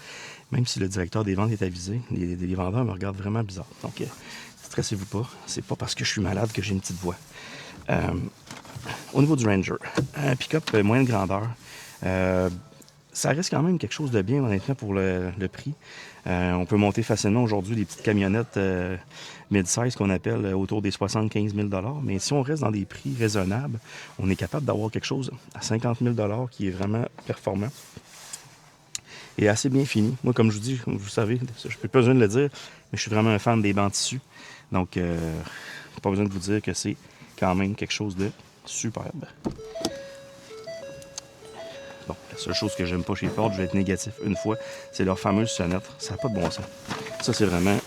Même si le directeur des ventes est avisé, les vendeurs me regardent vraiment bizarre. Donc, stressez-vous pas, c'est pas parce que je suis malade que j'ai une petite voix. Au niveau du Ranger, un pick-up moyenne grandeur, ça reste quand même quelque chose de bien, honnêtement, pour le prix. On peut monter facilement aujourd'hui des petites camionnettes mid-size qu'on appelle autour des 75 000 $. Mais si on reste dans des prix raisonnables, on est capable d'avoir quelque chose à 50 000 $ qui est vraiment performant et assez bien fini. Moi, comme je vous dis, vous savez, je n'ai pas besoin de le dire, mais je suis vraiment un fan des bancs tissus. Donc, pas besoin de vous dire que c'est quand même quelque chose de superbe. Bon, la seule chose que j'aime pas chez Ford, je vais être négatif une fois, c'est leur fameuse sonnette. Ça n'a pas de bon sens. Ça, c'est vraiment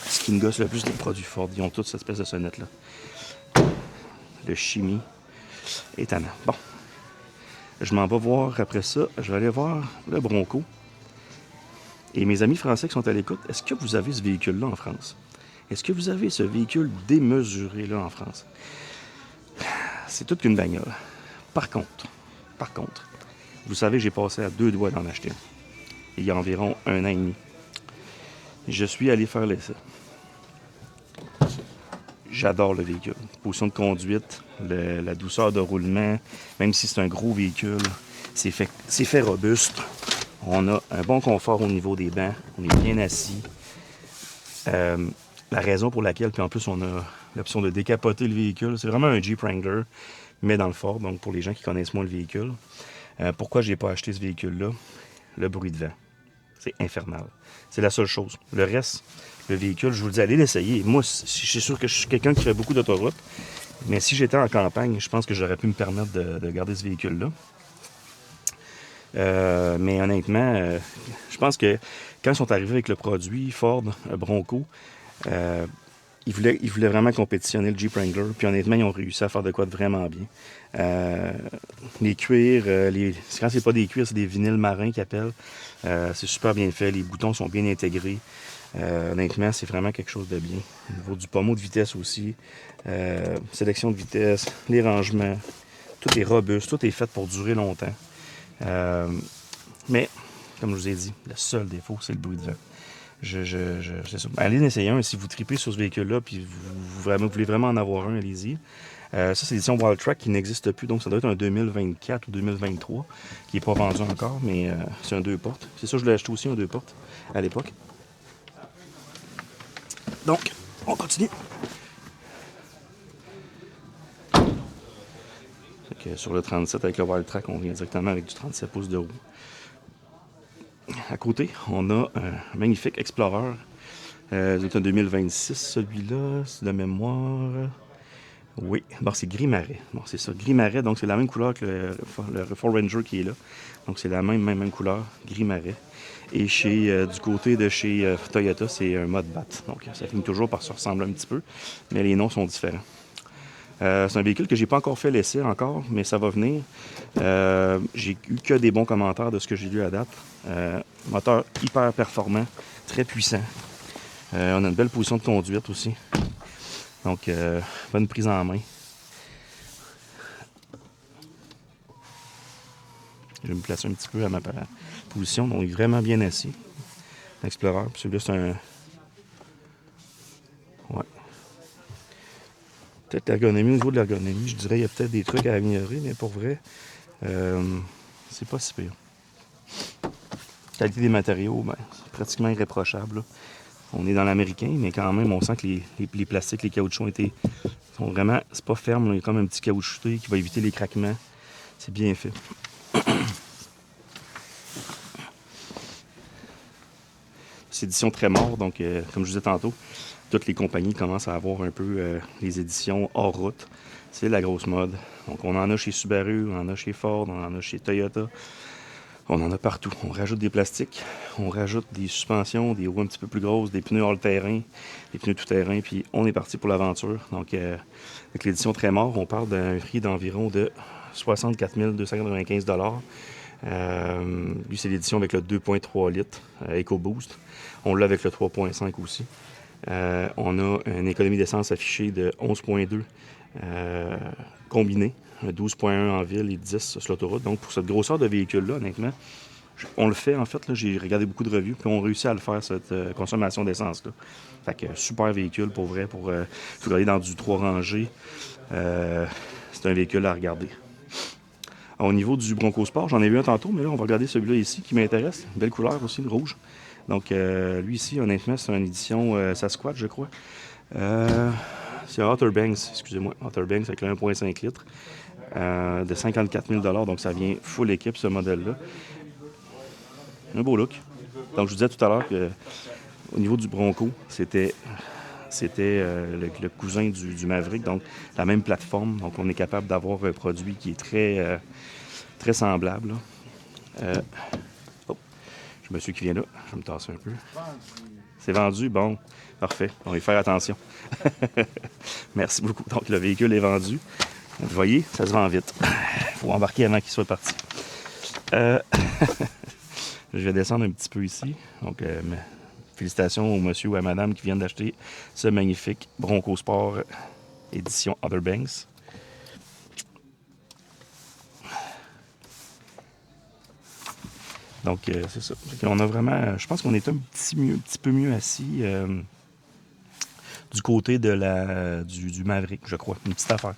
ce qui me gosse le plus des produits Ford. Ils ont toute cette espèce de sonnette-là. De chimie étonnant. Bon. Je m'en vais voir après ça. Je vais aller voir le Bronco. Et mes amis français qui sont à l'écoute, est-ce que vous avez ce véhicule-là en France? Est-ce que vous avez ce véhicule démesuré-là en France? C'est toute qu'une bagnole. Par contre, vous savez, j'ai passé à 2 doigts d'en acheter un. Il y a environ 1 an et demi. Je suis allé faire l'essai. J'adore le véhicule. Position de conduite, la douceur de roulement, même si c'est un gros véhicule, c'est fait robuste. On a un bon confort au niveau des bancs. On est bien assis. La raison pour laquelle, puis en plus, on a l'option de décapoter le véhicule, c'est vraiment un Jeep Wrangler, mais dans le Ford, donc pour les gens qui connaissent moins le véhicule. Pourquoi je n'ai pas acheté ce véhicule-là? Le bruit de vent. C'est infernal. C'est la seule chose. Le reste, le véhicule, je vous le dis, allez l'essayer. Moi, je suis sûr que je suis quelqu'un qui fait beaucoup d'autoroute, mais si j'étais en campagne, je pense que j'aurais pu me permettre de garder ce véhicule-là. Mais honnêtement, je pense que quand ils sont arrivés avec le produit Ford Bronco, ils voulaient vraiment compétitionner le Jeep Wrangler. Puis honnêtement, ils ont réussi à faire de quoi de vraiment bien. Les cuirs, quand c'est pas des cuirs, c'est des vinyles marins qu'ils appellent. C'est super bien fait. Les boutons sont bien intégrés. Honnêtement, c'est vraiment quelque chose de bien. Au niveau du pommeau de vitesse aussi, sélection de vitesse, les rangements, tout est robuste, tout est fait pour durer longtemps. Mais, comme je vous ai dit, le seul défaut, c'est le bruit de vent. C'est ça. Allez en essayer un si vous tripez sur ce véhicule-là puis vous voulez vraiment en avoir un, allez-y. Ça, c'est l'édition Wildtrak qui n'existe plus, donc ça doit être un 2024 ou 2023 qui n'est pas vendu encore, mais c'est un 2 portes. C'est ça, je l'ai acheté aussi, un 2 portes à l'époque. Donc, on continue. Fait que sur le 37 avec le Wildtrak, on vient directement avec du 37 pouces de roue. À côté, on a un magnifique Explorer. C'est un 2026, celui-là, c'est de mémoire. Oui, bon, c'est gris marais. Bon, c'est ça, gris marais, donc c'est la même couleur que le Ford Ranger qui est là. Donc c'est la même couleur, gris marais. Et du côté de chez Toyota, c'est un mode bat. Donc ça finit toujours par se ressembler un petit peu, mais les noms sont différents. C'est un véhicule que j'ai pas encore fait l'essai encore, mais ça va venir. J'ai eu que des bons commentaires de ce que j'ai lu à date. Moteur hyper performant, très puissant. On a une belle position de conduite aussi. Donc, bonne prise en main. Je vais me placer un petit peu à ma position. Donc, il est vraiment bien assis. L'Explorer. Puis celui-là, c'est un... Ouais. Peut-être l'ergonomie, au niveau de l'ergonomie, je dirais qu'il y a peut-être des trucs à améliorer, mais pour vrai, c'est pas si pire. La qualité des matériaux, ben, c'est pratiquement irréprochable. Là. On est dans l'américain, mais quand même, on sent que les plastiques, les caoutchoucs sont vraiment... C'est pas ferme, là. Il y a comme un petit caoutchouté qui va éviter les craquements. C'est bien fait. C'est édition très mort, donc comme je disais tantôt, toutes les compagnies commencent à avoir un peu les éditions hors route. C'est la grosse mode. Donc on en a chez Subaru, on en a chez Ford, on en a chez Toyota. On en a partout. On rajoute des plastiques, on rajoute des suspensions, des roues un petit peu plus grosses, des pneus all-terrain, des pneus tout-terrain, puis on est parti pour l'aventure. Donc avec l'édition très mort, on parle d'un prix d'environ de 64 295 $. Lui, c'est l'édition avec le 2.3 litres EcoBoost. On l'a avec le 3.5 aussi. On a une économie d'essence affichée de 11.2 combiné, 12.1 en ville et 10 sur l'autoroute. Donc, pour cette grosseur de véhicule-là, honnêtement, on le fait, en fait. Là, j'ai regardé beaucoup de revues, puis on réussit à le faire, cette consommation d'essence-là. Fait que super véhicule, pour vrai, pour regarder dans du 3 rangées. C'est un véhicule à regarder. Au niveau du Bronco Sport, j'en ai vu un tantôt, mais là, on va regarder celui-là ici qui m'intéresse. Belle couleur aussi, le rouge. Donc, lui ici, honnêtement, c'est une édition Sasquatch, je crois. C'est Outer Banks, excusez-moi. Outer Banks avec le 1.5 litres de 54 000 $. Donc, ça vient full équipe, ce modèle-là. Un beau look. Donc, je vous disais tout à l'heure qu'au niveau du Bronco, c'était le cousin du Maverick, donc la même plateforme. Donc, on est capable d'avoir un produit qui est très, très semblable. Oh, j'ai monsieur qui vient là. Je vais me tasser un peu. C'est vendu? Bon, parfait. On va y faire attention. Merci beaucoup. Donc, le véhicule est vendu. Vous voyez, ça se vend vite. Il faut embarquer avant qu'il soit parti. Je vais descendre un petit peu ici. Donc, félicitations au monsieur ou à madame qui viennent d'acheter ce magnifique Bronco Sport édition Outer Banks. Donc, c'est ça. On a vraiment... Je pense qu'on est un petit peu mieux assis du côté du Maverick, je crois. Une petite affaire.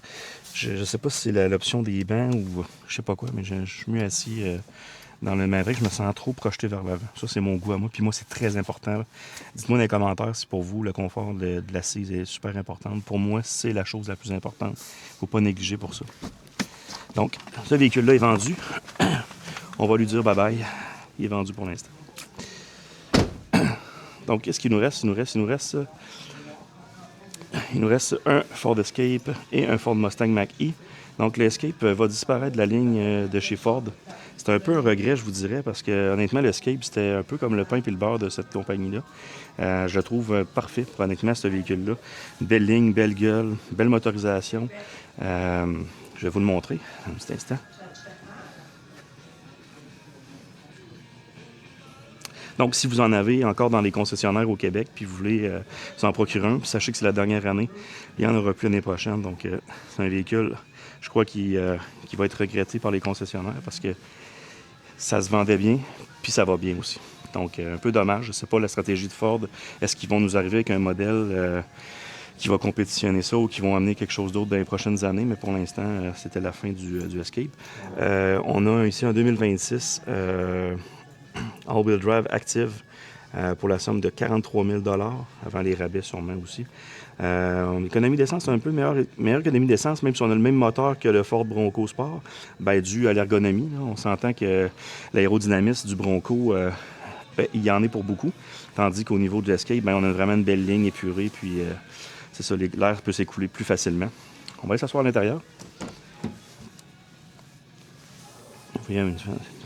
Je ne sais pas si c'est l'option des bancs ou je sais pas quoi, mais je suis mieux assis... dans le Maverick, je me sens trop projeté vers l'avant. Ça, c'est mon goût à moi. Puis moi, c'est très important. Dites-moi dans les commentaires si pour vous, le confort de l'assise est super important. Pour moi, c'est la chose la plus importante. Il ne faut pas négliger pour ça. Donc, ce véhicule-là est vendu. On va lui dire bye-bye. Il est vendu pour l'instant. Donc, qu'est-ce qu'il nous reste? Il nous reste un Ford Escape et un Ford Mustang Mach-E. Donc, l'Escape va disparaître de la ligne de chez Ford. C'est un peu un regret, je vous dirais, parce que honnêtement, l'Escape, c'était un peu comme le pain et le beurre de cette compagnie-là. Je le trouve parfait, honnêtement, ce véhicule-là. Belle ligne, belle gueule, belle motorisation. Je vais vous le montrer un petit instant. Donc, si vous en avez encore dans les concessionnaires au Québec, puis vous voulez s'en procurer un, puis sachez que c'est la dernière année, il n'y en aura plus l'année prochaine. Donc, c'est un véhicule, je crois, qui va être regretté par les concessionnaires parce que ça se vendait bien, puis ça va bien aussi. Donc, un peu dommage. Je ne sais pas la stratégie de Ford. Est-ce qu'ils vont nous arriver avec un modèle qui va compétitionner ça ou qui vont amener quelque chose d'autre dans les prochaines années? Mais pour l'instant, c'était la fin du Escape. On a ici en 2026 All-Wheel Drive Active pour la somme de 43 000 $, avant les rabais sûrement aussi. L'économie d'essence, c'est un peu meilleure économie d'essence, même si on a le même moteur que le Ford Bronco Sport, dû à l'ergonomie. Là. On s'entend que l'aérodynamisme du Bronco, il y en est pour beaucoup. Tandis qu'au niveau de l'Escape, on a vraiment une belle ligne épurée, puis c'est ça, l'air peut s'écouler plus facilement. On va aller s'asseoir à l'intérieur. Il y a une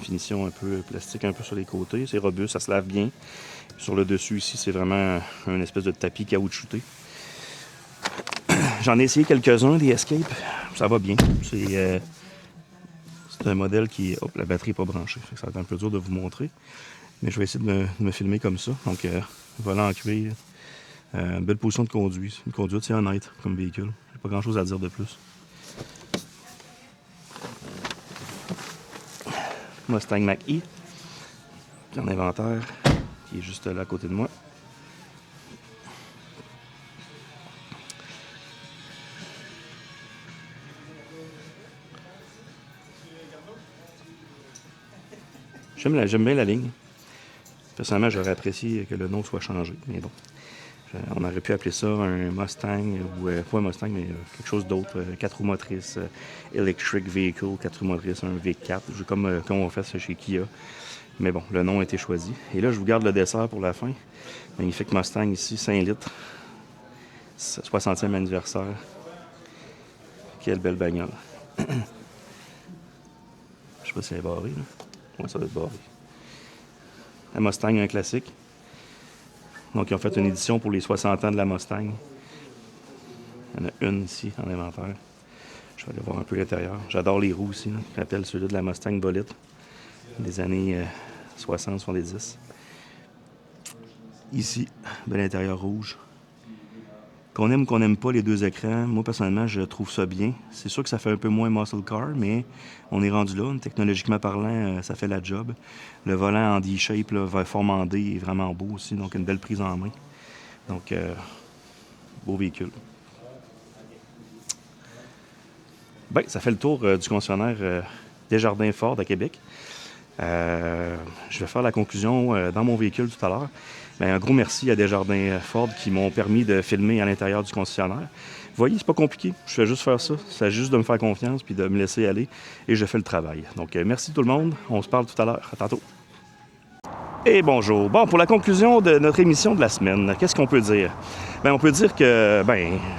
finition un peu plastique, un peu sur les côtés. C'est robuste, ça se lave bien. Sur le dessus ici, c'est vraiment un espèce de tapis caoutchouté. J'en ai essayé quelques-uns, des Escape. Ça va bien. C'est un modèle qui... Oh, la batterie n'est pas branchée. Ça va être un peu dur de vous montrer. Mais je vais essayer de me filmer comme ça. Donc, volant en cuir. Belle position de conduite. Une conduite, c'est honnête comme véhicule. J'ai pas grand-chose à dire de plus. Mustang Mach-E. En inventaire, qui est juste là à côté de moi. J'aime bien la ligne. Personnellement, j'aurais apprécié que le nom soit changé, mais bon. On aurait pu appeler ça un Mustang, ou pas un Mustang, mais quelque chose d'autre. 4 roues motrices, Electric Vehicle, 4 roues motrices, un V4, comme on fait ça chez Kia. Mais bon, le nom a été choisi. Et là, je vous garde le dessert pour la fin. Magnifique Mustang ici, 5 litres. 60e anniversaire. Quelle belle bagnole. Je sais pas si elle est barrée, là. Ouais, ça doit être barré. La Mustang, un classique. Donc, ils ont fait une édition pour les 60 ans de la Mustang. Il y en a une ici, en inventaire. Je vais aller voir un peu l'intérieur. J'adore les roues aussi, là. Je rappelle celui-là de la Mustang Bolide des années 60-70. Ici, bel intérieur rouge. Qu'on aime ou qu'on n'aime pas les deux écrans, moi personnellement je trouve ça bien. C'est sûr que ça fait un peu moins muscle car, mais on est rendu là. Technologiquement parlant, ça fait la job. Le volant en D-shape, forme en D, est vraiment beau aussi, donc une belle prise en main. Donc, beau véhicule. Bien, ça fait le tour du concessionnaire Desjardins Ford à Québec. Je vais faire la conclusion dans mon véhicule tout à l'heure. Bien, un gros merci à Desjardins Ford qui m'ont permis de filmer à l'intérieur du concessionnaire. Vous voyez, c'est pas compliqué. Je fais juste faire ça. C'est juste de me faire confiance puis de me laisser aller et je fais le travail. Donc, merci tout le monde. On se parle tout à l'heure. À tantôt. Et bonjour. Bon, pour la conclusion de notre émission de la semaine, qu'est-ce qu'on peut dire? Bien, on peut dire que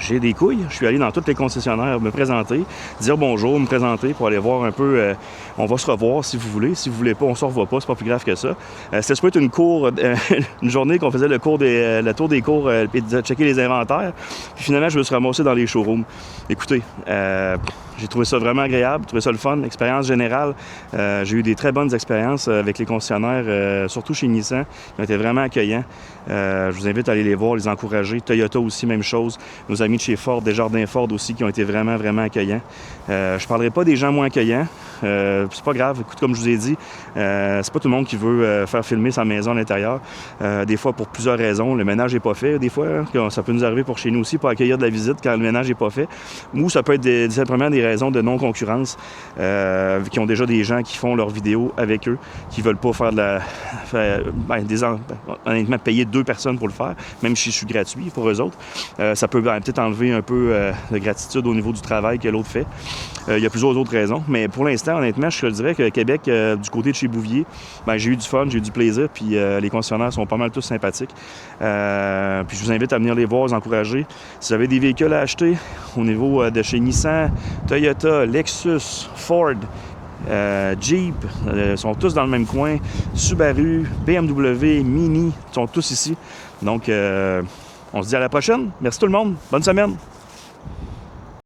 j'ai des couilles. Je suis allé dans tous les concessionnaires me présenter, dire bonjour, me présenter pour aller voir un peu. On va se revoir si vous voulez. Si vous voulez pas, on se revoit pas. C'est pas plus grave que ça. C'était supposé être une journée qu'on faisait le tour des cours et de checker les inventaires. Puis finalement, je me suis ramassé dans les showrooms. Écoutez, j'ai trouvé ça vraiment agréable, trouvé ça le fun, expérience générale. J'ai eu des très bonnes expériences avec les concessionnaires, surtout chez Nissan. Ils ont été vraiment accueillants. Je vous invite à aller les voir, les encourager. Toyota aussi, même chose. Nos amis de chez Ford, Desjardins Ford aussi, qui ont été vraiment, vraiment accueillants. Je ne parlerai pas des gens moins accueillants. C'est pas grave. Écoute, comme je vous ai dit, c'est pas tout le monde qui veut faire filmer sa maison à l'intérieur. Des fois, pour plusieurs raisons. Le ménage n'est pas fait. Des fois, ça peut nous arriver pour chez nous aussi, pour accueillir de la visite quand le ménage n'est pas fait. Ou ça peut être simplement des raisons de non-concurrence, qui ont déjà des gens qui font leurs vidéos avec eux, qui veulent pas faire honnêtement, payer 2 personnes pour le faire, même si je suis gratuit pour eux autres. Ça peut peut-être enlever un peu de gratitude au niveau du travail que l'autre fait. Il y a plusieurs autres raisons, mais pour l'instant, honnêtement, je te dirais que Québec, du côté de chez Bouvier, j'ai eu du fun, j'ai eu du plaisir, puis les concessionnaires sont pas mal tous sympathiques. Puis je vous invite à venir les voir, les encourager. Si vous avez des véhicules à acheter au niveau de chez Nissan, Toyota, Lexus, Ford, Jeep, sont tous dans le même coin. Subaru, BMW, Mini, sont tous ici. Donc, on se dit à la prochaine. Merci tout le monde. Bonne semaine.